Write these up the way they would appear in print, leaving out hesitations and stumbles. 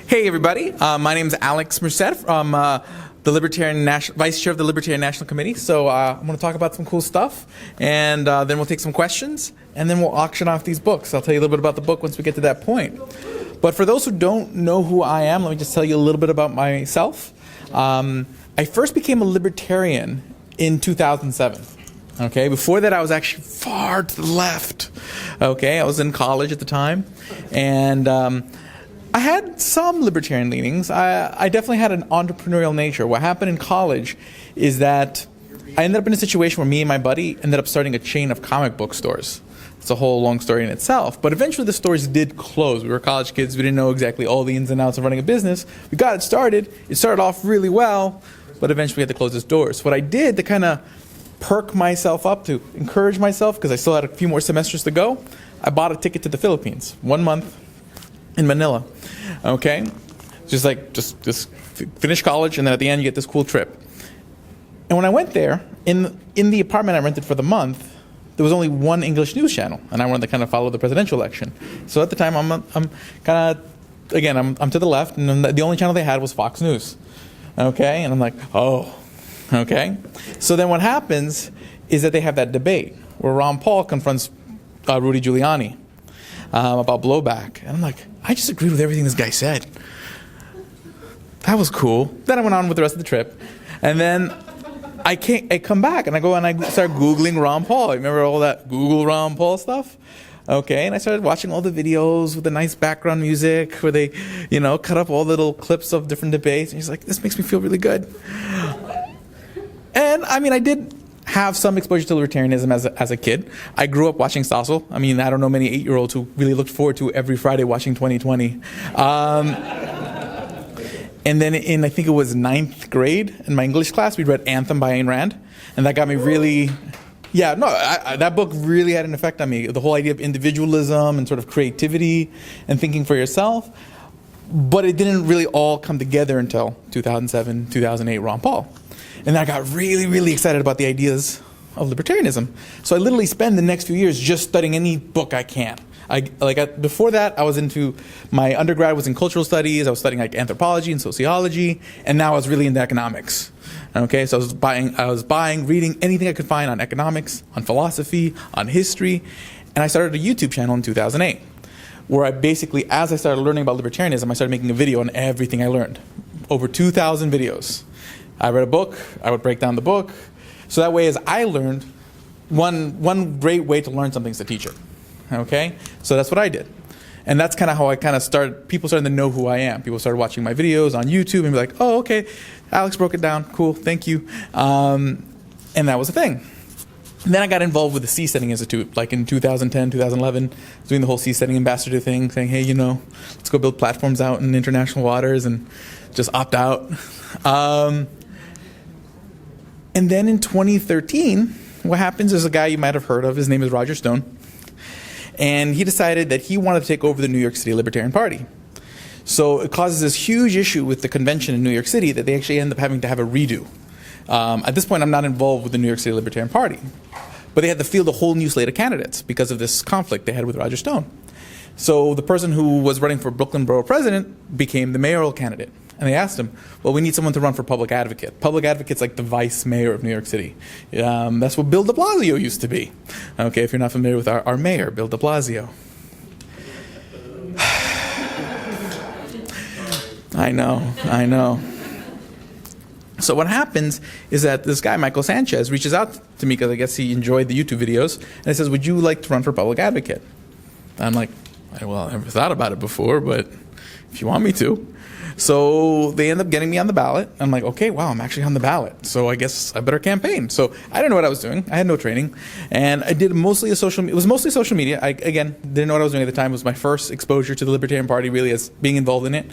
Hey everybody, my name is Alex Merced from the Libertarian Vice Chair of the Libertarian National Committee. So I'm going to talk about some cool stuff, and then we'll take some questions, and then we'll auction off these books. I'll tell you a little bit about the book once we get to that point. But for those who don't know who I am, let me just tell you a little bit about myself. I first became a libertarian in 2007. Okay, before that I was actually far to the left. Okay, I was in college at the time, and I had some libertarian leanings. I definitely had an entrepreneurial nature. What happened in college is that I ended up in a situation where me and my buddy ended up starting a chain of comic book stores. It's a whole long story in itself. But eventually the stores did close. We were college kids. We didn't know exactly all the ins and outs of running a business. We got it started. It started off really well, but eventually we had to close its doors. What I did to kind of perk myself up, to encourage myself, because I still had a few more semesters to go, I bought a ticket to the Philippines, 1 month in Manila. Okay? Just finish college, and then at the end you get this cool trip. And when I went there, in the apartment I rented for the month, there was only one English news channel, and I wanted to kind of follow the presidential election. So at the time, I'm kind of, again, I'm to the left, and the only channel they had was Fox News. Okay? And I'm like, oh, okay? So then what happens is that they have that debate where Ron Paul confronts Rudy Giuliani about blowback. And I'm like, I just agreed with everything this guy said. That was cool. Then I went on with the rest of the trip. And then I come back and I go and I start Googling Ron Paul. Remember all that Google Ron Paul stuff? Okay, and I started watching all the videos with the nice background music where they, cut up all the little clips of different debates. And he's like, this makes me feel really good. And I did have some exposure to libertarianism as a kid. I grew up watching Stossel. I don't know many 8-year-olds who really looked forward to every Friday watching 2020. And then I think it was 9th grade, in my English class, we read Anthem by Ayn Rand. And that got me really, that book really had an effect on me. The whole idea of individualism and sort of creativity and thinking for yourself. But it didn't really all come together until 2007, 2008, Ron Paul. And I got really, really excited about the ideas of libertarianism. So I literally spend the next few years just studying any book I can. Before that, my undergrad was in cultural studies. I was studying anthropology and sociology, and now I was really into economics. Okay, so I was reading anything I could find on economics, on philosophy, on history, and I started a YouTube channel in 2008, where I basically, as I started learning about libertarianism, I started making a video on everything I learned. Over 2,000 videos. I read a book, I would break down the book. So that way, as I learned, one great way to learn something is to teach it. Okay? So that's what I did. And that's kind of how I started, people started to know who I am. People started watching my videos on YouTube and be like, oh, okay, Alex broke it down, cool, thank you. And that was the thing. And then I got involved with the Seasteading Institute, like in 2010, 2011, doing the whole seasteading ambassador thing, saying, hey, let's go build platforms out in international waters and just opt out. And then in 2013, what happens is a guy you might have heard of. His name is Roger Stone. And he decided that he wanted to take over the New York City Libertarian Party. So it causes this huge issue with the convention in New York City that they actually end up having to have a redo. At this point, I'm not involved with the New York City Libertarian Party. But they had to field a whole new slate of candidates because of this conflict they had with Roger Stone. So the person who was running for Brooklyn Borough President became the mayoral candidate. And they asked him, well, we need someone to run for public advocate. Public advocate's like the vice mayor of New York City. That's what Bill de Blasio used to be. Okay, if you're not familiar with our mayor, Bill de Blasio. I know. So what happens is that this guy, Michael Sanchez, reaches out to me because I guess he enjoyed the YouTube videos, and he says, would you like to run for public advocate? I'm like, well, I never thought about it before, but if you want me to. So they end up getting me on the ballot. I'm like, okay, wow, I'm actually on the ballot. So I guess I better campaign. So I didn't know what I was doing. I had no training. And I did mostly social media. I, again, didn't know what I was doing at the time. It was my first exposure to the Libertarian Party, really, as being involved in it.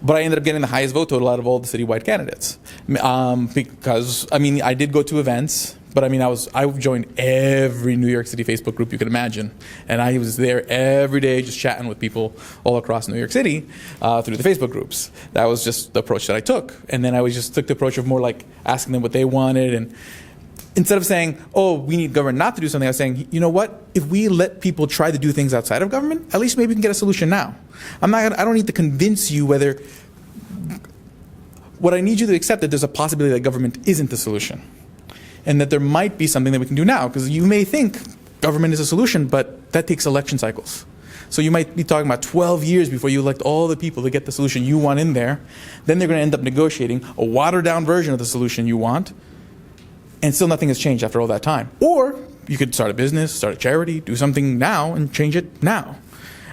But I ended up getting the highest vote total out of all the citywide candidates. Because, I did go to events. But I joined every New York City Facebook group you could imagine. And I was there every day just chatting with people all across New York City through the Facebook groups. That was just the approach that I took. And then I just took the approach of more like asking them what they wanted. And instead of saying, oh, we need government not to do something, I was saying, you know what? If we let people try to do things outside of government, at least maybe we can get a solution now. I don't need to convince you whether, what I need you to accept that there's a possibility that government isn't the solution. And that there might be something that we can do now. Because you may think government is a solution, but that takes election cycles. So you might be talking about 12 years before you elect all the people to get the solution you want in there. Then they're going to end up negotiating a watered-down version of the solution you want, and still nothing has changed after all that time. Or you could start a business, start a charity, do something now and change it now.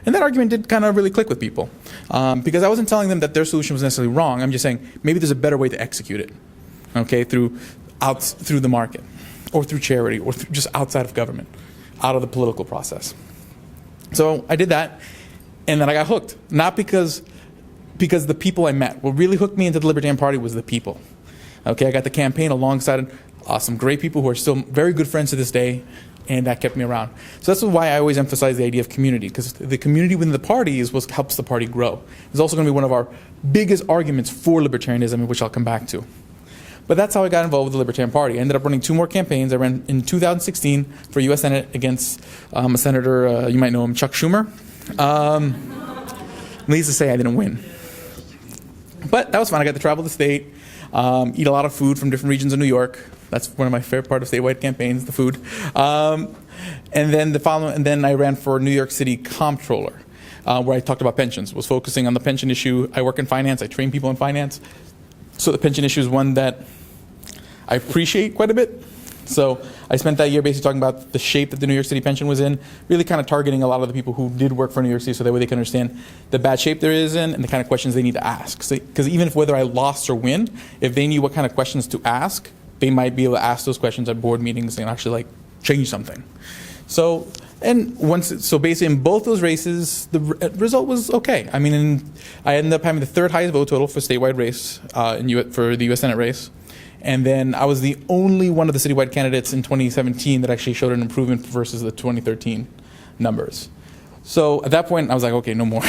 And that argument did kind of really click with people. Because I wasn't telling them that their solution was necessarily wrong. I'm just saying maybe there's a better way to execute it, okay, through the market, or through charity, or just outside of government, out of the political process. So I did that, and then I got hooked. Not because the people I met. What really hooked me into the Libertarian Party was the people. Okay, I got the campaign alongside some great people who are still very good friends to this day, and that kept me around. So that's why I always emphasize the idea of community, because the community within the party is what helps the party grow. It's also going to be one of our biggest arguments for libertarianism, which I'll come back to. But that's how I got involved with the Libertarian Party. I ended up running 2 more campaigns. I ran in 2016 for U.S. Senate against a senator, you might know him, Chuck Schumer. Needless to say, I didn't win. But that was fun. I got to travel the state, eat a lot of food from different regions of New York. That's one of my favorite parts of statewide campaigns, the food. And then I ran for New York City Comptroller, where I talked about pensions. Was focusing on the pension issue. I work in finance. I train people in finance. So the pension issue is one that I appreciate quite a bit. So I spent that year basically talking about the shape that the New York City pension was in, really kind of targeting a lot of the people who did work for New York City so that way they can understand the bad shape there is in and the kind of questions they need to ask. Because even if whether I lost or win, if they knew what kind of questions to ask, they might be able to ask those questions at board meetings and actually change something. So basically in both those races, the result was okay. I mean, I ended up having the 3rd highest vote total for statewide race for the U.S. Senate race. And then I was the only one of the citywide candidates in 2017 that actually showed an improvement versus the 2013 numbers. So at that point, I was like, okay, no more.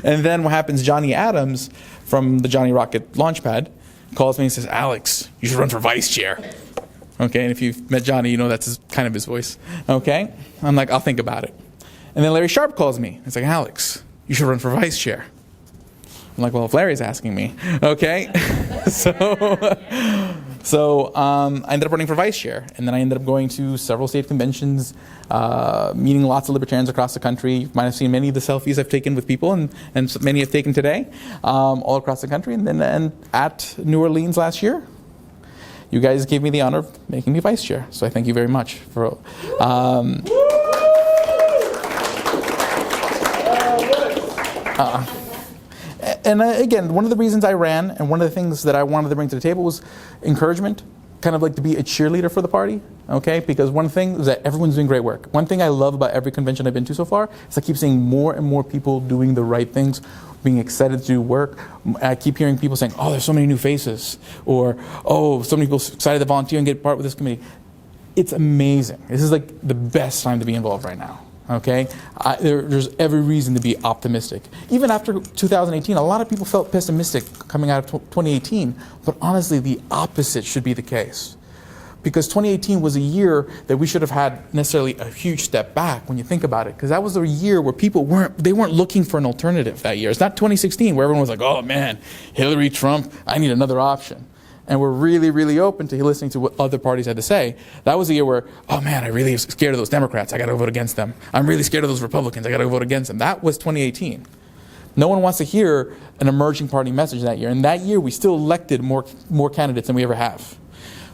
And then what happens, Johnny Adams from the Johnny Rocket Launchpad calls me and says, Alex, you should run for vice chair. Okay, and if you've met Johnny, you know that's kind of his voice. Okay, I'm like, I'll think about it. And then Larry Sharp calls me. It's like, Alex, you should run for vice chair. I'm like, well, if Larry's asking me, okay. So I ended up running for vice chair, and then I ended up going to several state conventions, meeting lots of libertarians across the country. You might have seen many of the selfies I've taken with people, and many I've taken today, all across the country. And then at New Orleans last year, you guys gave me the honor of making me vice chair. So I thank you very much for. And again, one of the reasons I ran, and one of the things that I wanted to bring to the table was encouragement, kind of like to be a cheerleader for the party, okay? Because one thing is that everyone's doing great work. One thing I love about every convention I've been to so far is I keep seeing more and more people doing the right things, being excited to do work. I keep hearing people saying, oh, there's so many new faces, or, oh, so many people excited to volunteer and get part with this committee. It's amazing. This is like the best time to be involved right now. Okay, there's every reason to be optimistic. Even after 2018, a lot of people felt pessimistic coming out of 2018, but honestly, the opposite should be the case. Because 2018 was a year that we should have had necessarily a huge step back when you think about it, because that was a year where people weren't looking for an alternative that year. It's not 2016 where everyone was like, oh man, Hillary, Trump, I need another option. And we're really, really open to listening to what other parties had to say. That was a year where, oh man, I really am scared of those Democrats. I got to vote against them. I'm really scared of those Republicans. I got to vote against them. That was 2018. No one wants to hear an emerging party message that year. And that year, we still elected more candidates than we ever have.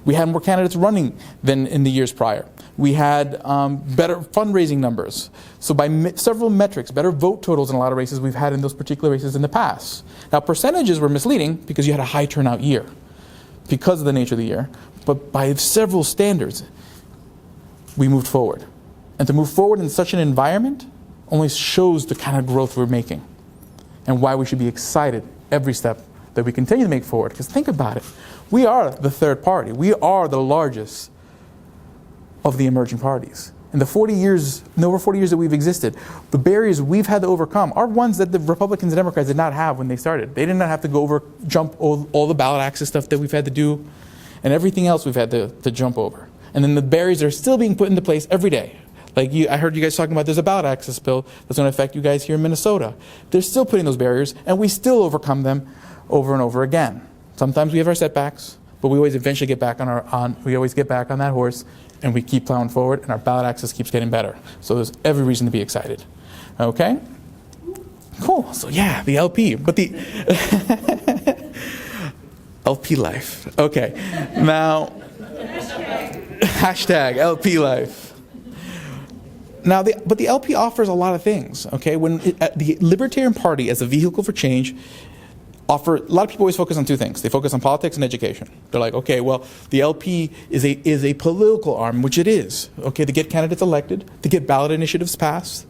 We had more candidates running than in the years prior. We had better fundraising numbers. So by several metrics, better vote totals in a lot of races we've had in those particular races in the past. Now, percentages were misleading because you had a high turnout year, because of the nature of the year, but by several standards, we moved forward. And to move forward in such an environment only shows the kind of growth we're making and why we should be excited every step that we continue to make forward. Because think about it, we are the 3rd party. We are the largest of the emerging parties. In the over 40 years that we've existed, the barriers we've had to overcome are ones that the Republicans and Democrats did not have when they started. They did not have to jump all the ballot access stuff that we've had to do. And everything else we've had to jump over. And then the barriers are still being put into place every day. Like I heard you guys talking about there's a ballot access bill that's going to affect you guys here in Minnesota. They're still putting those barriers, and we still overcome them over and over again. Sometimes we have our setbacks, but we always eventually get back on that horse, and we keep plowing forward, and our ballot access keeps getting better. So there's every reason to be excited. Okay? Cool. So yeah, the LP, but the LP life. Okay. Now, hashtag LP life. Now, but the LP offers a lot of things. Okay, the Libertarian Party as a vehicle for change a lot of people always focus on two things. They focus on politics and education. They're like, okay, well, the LP is a political arm, which it is. Okay, to get candidates elected, to get ballot initiatives passed.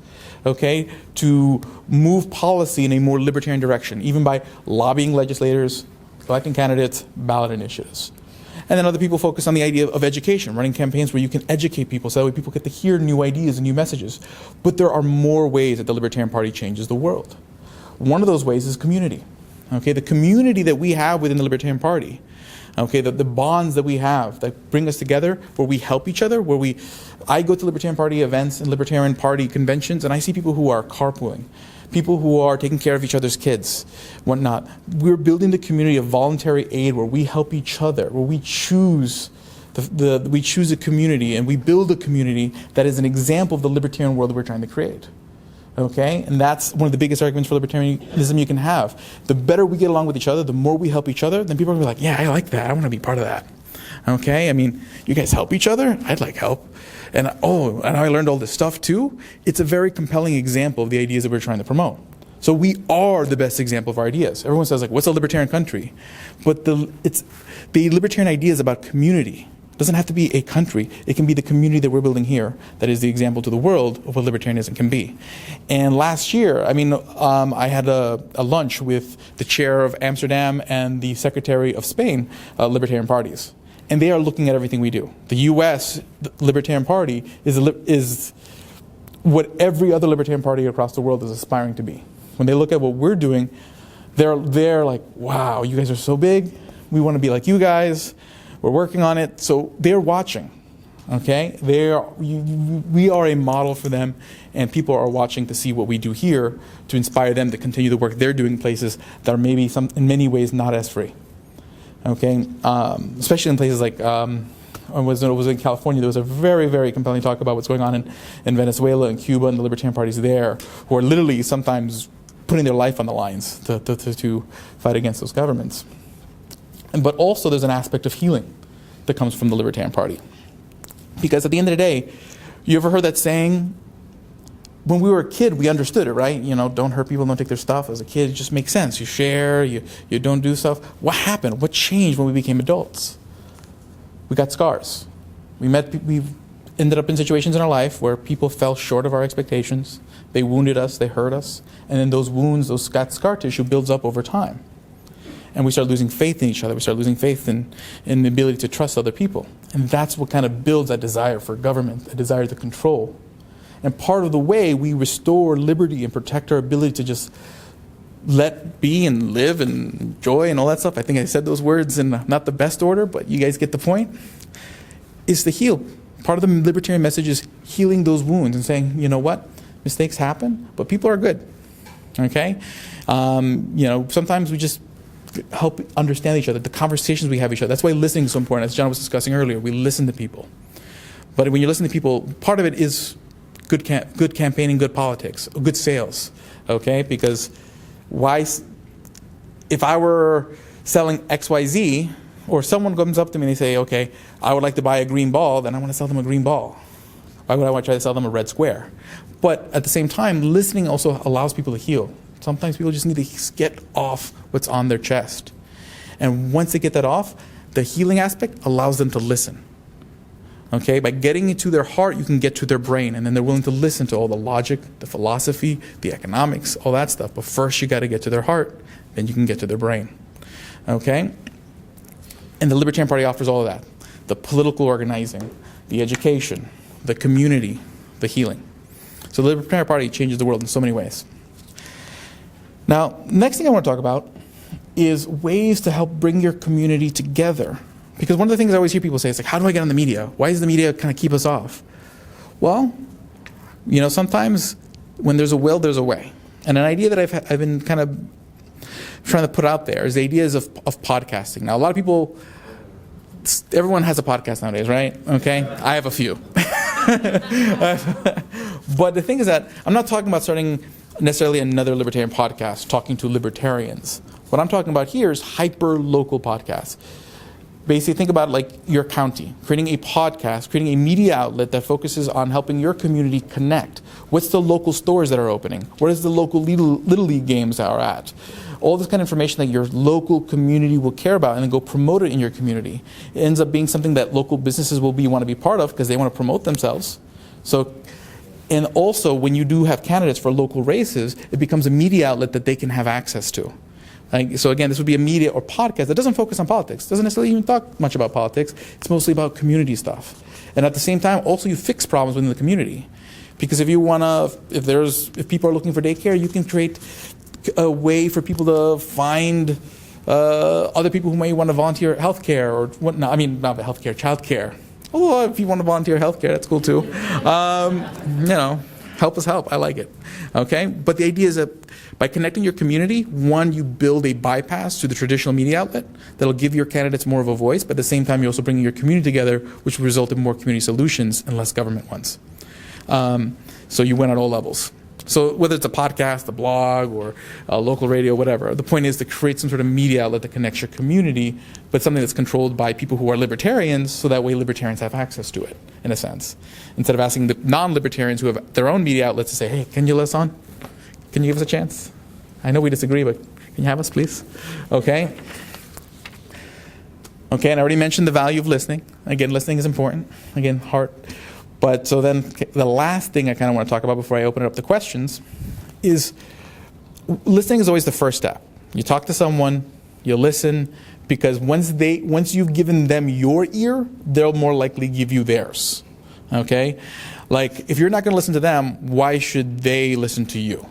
Okay, to move policy in a more libertarian direction, even by lobbying legislators, electing candidates, ballot initiatives. And then other people focus on the idea of education, running campaigns where you can educate people so that way people get to hear new ideas and new messages. But there are more ways that the Libertarian Party changes the world. One of those ways is community. Okay, the community that we have within the Libertarian Party, okay, the bonds that we have that bring us together, where we help each other, I go to Libertarian Party events and Libertarian Party conventions, and I see people who are carpooling, people who are taking care of each other's kids, whatnot. We're building the community of voluntary aid where we help each other, where we choose we choose a community, and we build a community that is an example of the libertarian world that we're trying to create. Okay, and that's one of the biggest arguments for libertarianism you can have. The better we get along with each other, the more we help each other, then people are going to be like, yeah, I like that. I want to be part of that. Okay, I mean, you guys help each other? I'd like help. And I learned all this stuff too. It's a very compelling example of the ideas that we're trying to promote. So we are the best example of our ideas. Everyone says, like, what's a libertarian country? But the libertarian idea is about community. It doesn't have to be a country. It can be the community that we're building here that is the example to the world of what libertarianism can be. And last year, I had a lunch with the chair of Amsterdam and the secretary of Spain, libertarian parties. And they are looking at everything we do. The U.S. Libertarian Party is what every other libertarian party across the world is aspiring to be. When they look at what we're doing, they're like, wow, you guys are so big. We want to be like you guys. We're working on it. So they're watching. Okay? We are a model for them, and people are watching to see what we do here to inspire them to continue the work they're doing in places that are maybe in many ways not as free. Okay, especially in places like I was in California. There was a very, very compelling talk about what's going on in Venezuela and Cuba and the libertarian parties there, who are literally sometimes putting their life on the lines to fight against those governments. But also there's an aspect of healing that comes from the Libertarian Party. Because at the end of the day, you ever heard that saying, when we were a kid, we understood it, right? You know, don't hurt people, don't take their stuff. As a kid, it just makes sense. You share, you don't do stuff. What happened? What changed when we became adults? We got scars. We ended up in situations in our life where people fell short of our expectations. They wounded us, they hurt us. And then those wounds, that scar tissue builds up over time. And we start losing faith in each other. We start losing faith in the ability to trust other people. And that's what kind of builds that desire for government, a desire to control. And part of the way we restore liberty and protect our ability to just let be and live and enjoy and all that stuff, I think I said those words in not the best order, but you guys get the point, is to heal. Part of the libertarian message is healing those wounds and saying, you know what, mistakes happen, but people are good. Okay? Sometimes we just help understand each other, the conversations we have with each other. That's why listening is so important. As John was discussing earlier, we listen to people. But when you listen to people, part of it is good campaigning, good politics, good sales. Okay? Because if I were selling XYZ, or someone comes up to me and they say, okay, I would like to buy a green ball, then I want to sell them a green ball. Why would I want to try to sell them a red square? But at the same time, listening also allows people to heal. Sometimes people just need to get off what's on their chest. And once they get that off, the healing aspect allows them to listen. Okay? By getting into their heart, you can get to their brain, and then they're willing to listen to all the logic, the philosophy, the economics, all that stuff. But first you got to get to their heart, then you can get to their brain. Okay? And the Libertarian Party offers all of that. The political organizing, the education, the community, the healing. So the Libertarian Party changes the world in so many ways. Now, next thing I want to talk about is ways to help bring your community together Because one of the things I always hear people say is like, how do I get on the media? Why does the media kind of keep us off? Well, sometimes when there's a will, there's a way. And an idea that I've been kind of trying to put out there is the ideas of podcasting. Now, a lot of people, everyone has a podcast nowadays, right? Okay? I have a few. But the thing is that I'm not talking about starting necessarily another libertarian podcast, talking to libertarians. What I'm talking about here is hyper-local podcasts. Basically, think about like your county, creating a podcast, creating a media outlet that focuses on helping your community connect. What's the local stores that are opening? What is the local Little League games that are at? All this kind of information that your local community will care about, and then go promote it in your community. It ends up being something that local businesses want to be part of because they want to promote themselves. And also, when you do have candidates for local races, it becomes a media outlet that they can have access to. So again, this would be a media or podcast that doesn't focus on politics, doesn't necessarily even talk much about politics. It's mostly about community stuff. And at the same time, also you fix problems within the community. Because if people are looking for daycare, you can create a way for people to find other people who may want to volunteer healthcare or whatnot. I mean, not healthcare, childcare. Although if you want to volunteer healthcare, that's cool too. Help us help. I like it. Okay? But the idea is that by connecting your community, one, you build a bypass to the traditional media outlet that'll give your candidates more of a voice, but at the same time, you're also bringing your community together, which will result in more community solutions and less government ones. So you win at all levels. So whether it's a podcast, a blog, or a local radio, whatever, the point is to create some sort of media outlet that connects your community, but something that's controlled by people who are libertarians, so that way libertarians have access to it, in a sense. Instead of asking the non-libertarians who have their own media outlets to say, hey, can you let us on? Can you give us a chance? I know we disagree, but can you have us, please? Okay? Okay, and I already mentioned the value of listening. Again, listening is important. Again, heart. But so then the last thing I kind of want to talk about before I open it up to questions is listening is always the first step. You talk to someone, you listen, because once you've given them your ear, they'll more likely give you theirs. Okay? Like, if you're not going to listen to them, why should they listen to you?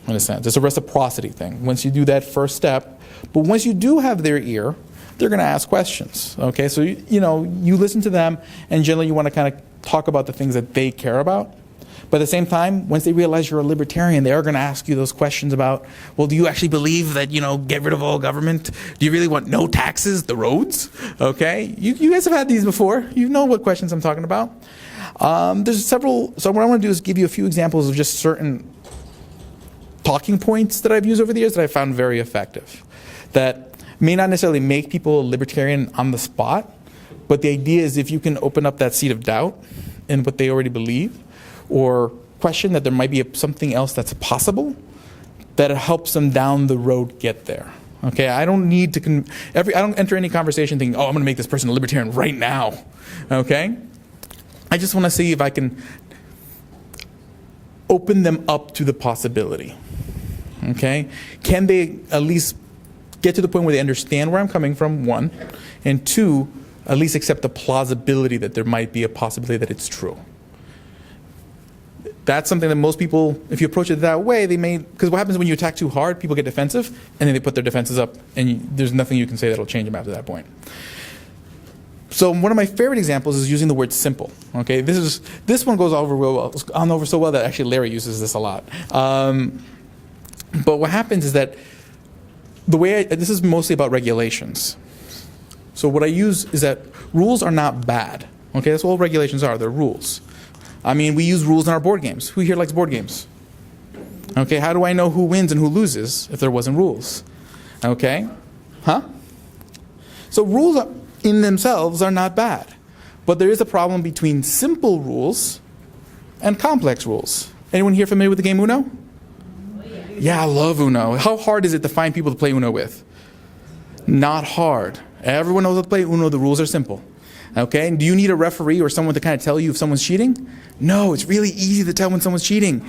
In a sense, it's a reciprocity thing. Once you do that first step, but once you do have their ear, they're going to ask questions. Okay? So, you listen to them, and generally you want to kind of talk about the things that they care about. But at the same time, once they realize you're a libertarian, they are going to ask you those questions about, well, do you actually believe that, get rid of all government? Do you really want no taxes, the roads? Okay? You guys have had these before. You know what questions I'm talking about. There's several. So what I want to do is give you a few examples of just certain talking points that I've used over the years that I found very effective. That may not necessarily make people a libertarian on the spot, but the idea is if you can open up that seed of doubt in what they already believe, or question that there might be something else that's possible, that it helps them down the road get there. Okay, I don't need to I don't enter any conversation thinking, oh, I'm going to make this person a libertarian right now. Okay, I just want to see if I can open them up to the possibility. Okay, can they at least get to the point where they understand where I'm coming from, one, and two, at least accept the plausibility that there might be a possibility that it's true. That's something that most people, if you approach it that way, they may, because what happens when you attack too hard, people get defensive, and then they put their defenses up, and there's nothing you can say that'll change them after that point. So one of my favorite examples is using the word simple. Okay, this one goes over real well. It's gone over so well that actually Larry uses this a lot. But what happens is that this is mostly about regulations. So what I use is that rules are not bad. Okay, that's what all regulations are. They're rules. I mean, we use rules in our board games. Who here likes board games? Okay, how do I know who wins and who loses if there wasn't rules? Okay, So rules in themselves are not bad. But there is a problem between simple rules and complex rules. Anyone here familiar with the game Uno? Yeah, I love Uno. How hard is it to find people to play Uno with? Not hard. Everyone knows how to play Uno. The rules are simple. Okay? Do you need a referee or someone to kind of tell you if someone's cheating? No, it's really easy to tell when someone's cheating.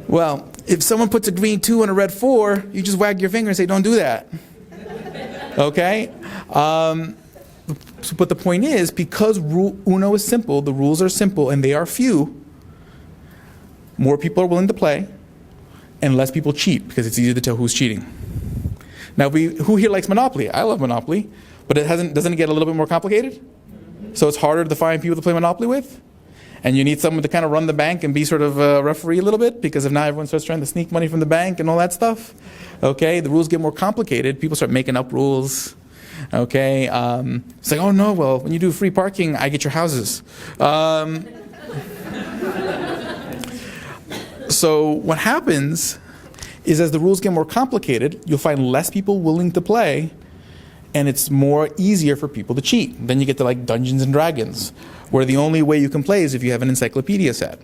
Well, if someone puts a green 2 and a red 4, you just wag your finger and say, don't do that. Okay? But the point is, because Uno is simple, the rules are simple, and they are few, more people are willing to play, and less people cheat, because it's easier to tell who's cheating. Now, who here likes Monopoly? I love Monopoly. But doesn't it get a little bit more complicated? So it's harder to find people to play Monopoly with? And you need someone to kind of run the bank and be sort of a referee a little bit, because if not, everyone starts trying to sneak money from the bank and all that stuff. Okay, the rules get more complicated. People start making up rules. Okay, it's like, oh no, well, when you do free parking, I get your houses. So what happens is, as the rules get more complicated, you'll find less people willing to play, and it's more easier for people to cheat. Then you get to like Dungeons and Dragons, where the only way you can play is if you have an encyclopedia set.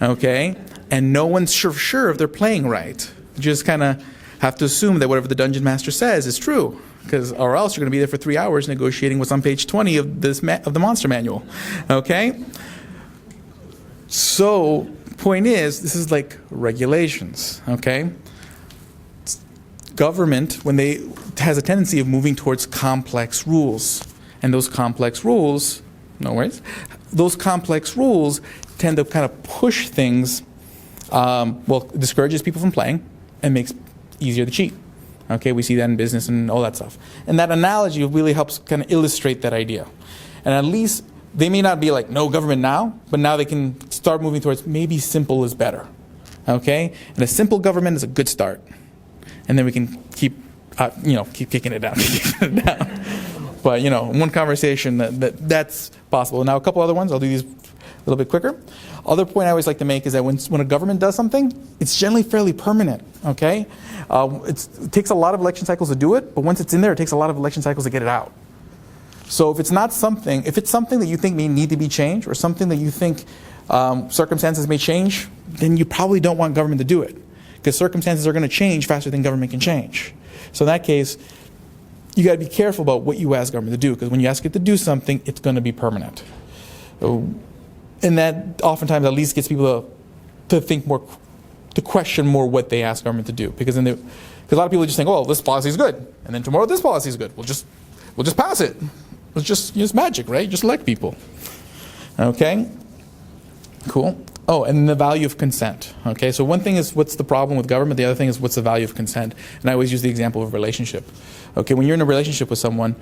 Okay? And no one's sure if they're playing right. You just kind of have to assume that whatever the dungeon master says is true, or else you're going to be there for 3 hours negotiating what's on page 20 of the monster manual. Okay? So, point is, this is like regulations. Okay? Government, has a tendency of moving towards complex rules. And those complex rules, those complex rules tend to kind of push things, discourages people from playing and makes it easier to cheat. Okay, we see that in business and all that stuff. And that analogy really helps kind of illustrate that idea. And at least they may not be like, no government now, but now they can start moving towards maybe simple is better. Okay? And a simple government is a good start. And then we can keep kicking it down. But, one conversation that's possible. Now, a couple other ones. I'll do these a little bit quicker. Other point I always like to make is that when a government does something, it's generally fairly permanent. Okay? It takes a lot of election cycles to do it, but once it's in there, it takes a lot of election cycles to get it out. So if it's something that you think may need to be changed, or something that you think circumstances may change, then you probably don't want government to do it, because circumstances are going to change faster than government can change. So in that case, you got to be careful about what you ask government to do, because when you ask it to do something, it's going to be permanent. And that oftentimes at least gets people to think more, to question more what they ask government to do, because a lot of people just think, oh, this policy is good, and then tomorrow this policy is good. We'll just pass it. It's just magic, right? Just elect people. Okay. Cool. Oh, and the value of consent. Okay, so one thing is what's the problem with government. The other thing is what's the value of consent. And I always use the example of a relationship. Okay, when you're in a relationship with someone,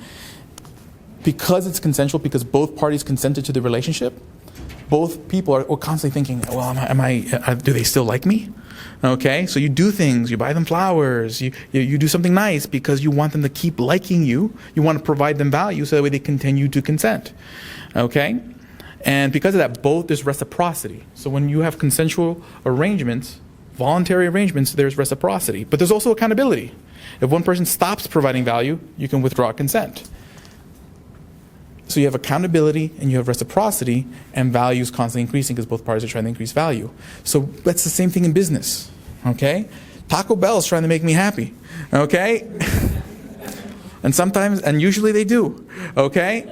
because it's consensual, because both parties consented to the relationship, both people are constantly thinking, well, do they still like me? Okay, so you do things, you buy them flowers, you do something nice because you want them to keep liking you. You want to provide them value so that way they continue to consent. Okay? And because of that, there's reciprocity. So when you have consensual arrangements, voluntary arrangements, there's reciprocity. But there's also accountability. If one person stops providing value, you can withdraw consent. So you have accountability and you have reciprocity, and value is constantly increasing because both parties are trying to increase value. So that's the same thing in business. Okay? Taco Bell is trying to make me happy. Okay? And usually they do. Okay?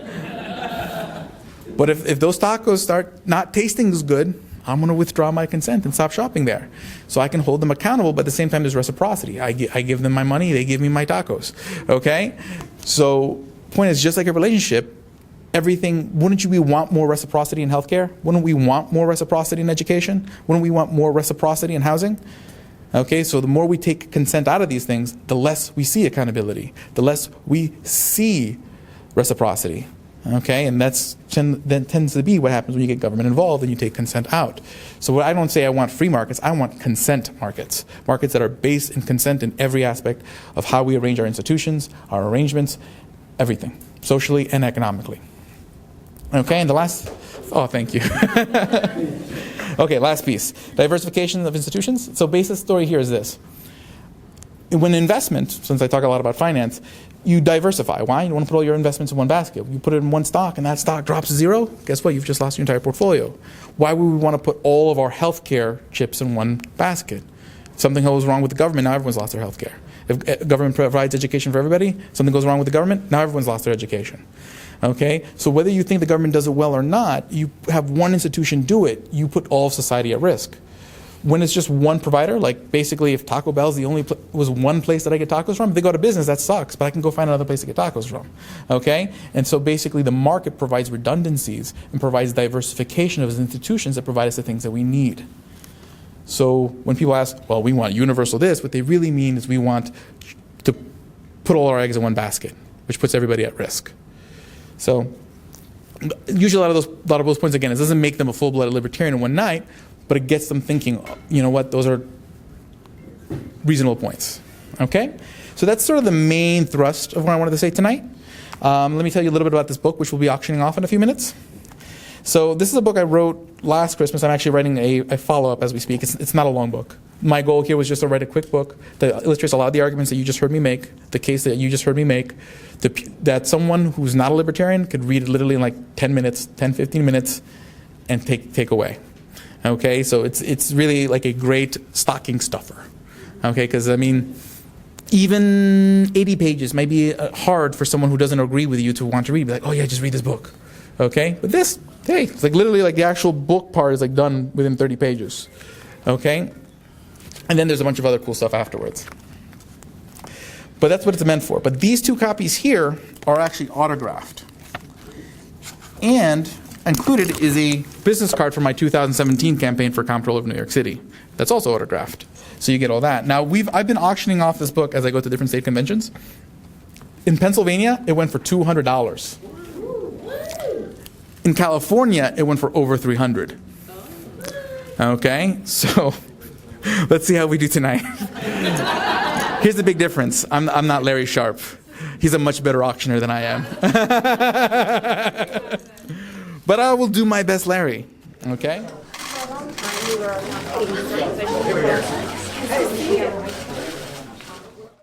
But if those tacos start not tasting as good, I'm going to withdraw my consent and stop shopping there. So I can hold them accountable, but at the same time there's reciprocity. I give them my money, they give me my tacos. Okay? So point is, just like a relationship, wouldn't we want more reciprocity in healthcare? Wouldn't we want more reciprocity in education? Wouldn't we want more reciprocity in housing? Okay, so the more we take consent out of these things, the less we see accountability, the less we see reciprocity. Okay, and that tends to be what happens when you get government involved and you take consent out. So I don't say I want free markets, I want consent markets. Markets that are based in consent in every aspect of how we arrange our institutions, our arrangements, everything, socially and economically. Okay, and thank you. Okay, last piece. Diversification of institutions. So basic story here is this. When investment, since I talk a lot about finance, you diversify. Why? You don't want to put all your investments in one basket. You put it in one stock and that stock drops to zero, guess what? You've just lost your entire portfolio. Why would we want to put all of our healthcare chips in one basket? If something goes wrong with the government, now everyone's lost their healthcare. If government provides education for everybody, something goes wrong with the government, now everyone's lost their education. Okay? So whether you think the government does it well or not, you have one institution do it, you put all of society at risk. When it's just one provider, like basically if Taco Bell's was one place that I get tacos from, if they go out of business, that sucks, but I can go find another place to get tacos from. Okay? And so basically the market provides redundancies and provides diversification of institutions that provide us the things that we need. So when people ask, well, we want universal this, what they really mean is we want to put all our eggs in one basket. which puts everybody at risk. So usually a lot of those points, again, it doesn't make them a full-blooded libertarian in one night, but it gets them thinking, you know what, those are reasonable points. Okay? So that's sort of the main thrust of what I wanted to say tonight. Let me tell you a little bit about this book, which we'll be auctioning off in a few minutes. So this is a book I wrote last Christmas. I'm actually writing a follow-up as we speak. It's not a long book. My goal here was just to write a quick book that illustrates a lot of the arguments that you just heard me make, the case that you just heard me make, that someone who's not a libertarian could read it literally in like 10 minutes, 10, 15 minutes, and take away. Okay, so it's really like a great stocking stuffer. Okay, because I mean, even 80 pages might be hard for someone who doesn't agree with you to want to read. Be like, oh yeah, just read this book. Okay, but this, hey, it's like literally like the actual book part is like done within 30 pages. Okay, and then there's a bunch of other cool stuff afterwards. But that's what it's meant for. But these two copies here are actually autographed. And included is a business card for my 2017 campaign for Comptroller of New York City. That's also autographed. So you get all that. Now, I've been auctioning off this book as I go to different state conventions. In Pennsylvania, it went for $200. In California, it went for over $300. Okay, so let's see how we do tonight. Here's the big difference. I'm not Larry Sharp. He's a much better auctioneer than I am. But I will do my best, Larry. Okay? For a long time, we were